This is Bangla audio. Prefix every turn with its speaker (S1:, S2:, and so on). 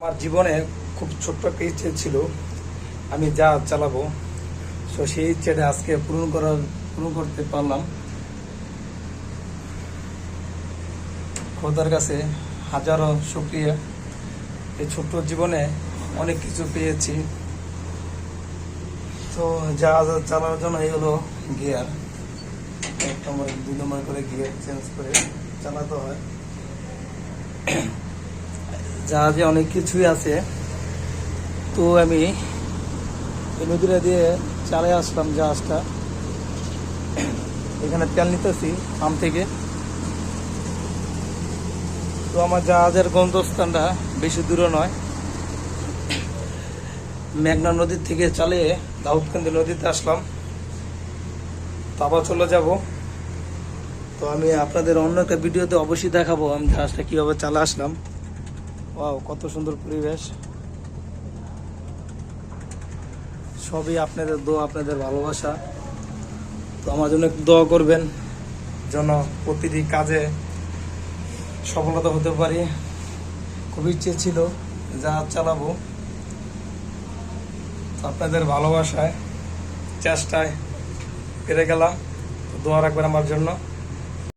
S1: আমার জীবনে খুব ছোট্ট একটা ইচ্ছে ছিল, আমি জাহাজ চালাবো। তো সেই ইচ্ছেটা আজকে পূরণ করতে পারলাম। খোদার কাছে হাজারো শুকরিয়া। এই ছোট্ট জীবনে অনেক কিছু পেয়েছি। তো জাহাজ চালানোর জন্য এই হলো গিয়ার, 1 নম্বর 2 নম্বর করে গিয়ার চেঞ্জ করে চালাতে হয়। জাহাজে অনেক কিছুই আছে। তো আমি এই নদীটা দিয়ে চালাই আসলাম জাহাজটা। এখানে তেল নিতেছি পাম্প থেকে। তো আমার জাহাজের গন্তব্যস্থানটা বেশি দূরে নয়, মেঘনা নদীর থেকে চালিয়ে দাউদকান্দি নদীতে আসলাম। তো আবার চলে যাব। তো আমি আপনাদের অন্য একটা ভিডিওতে অবশ্যই দেখাবো আমি জাহাজটা কীভাবে চালা আসলাম। ওয়াও, কত সুন্দর পরিবেশ! সবই আপনাদের দোয়া, আপনাদের ভালোবাসা। তো আমার জন্য একটু দোয়া করবেন যেন প্রতিটি কাজে সফলতা হতে পারি। খুব ইচ্ছে ছিল জাহাজ চালাবো। আপনাদের ভালোবাসায়, চেষ্টায় পেরে গেলাম। দোয়া রাখবেন আমার জন্য।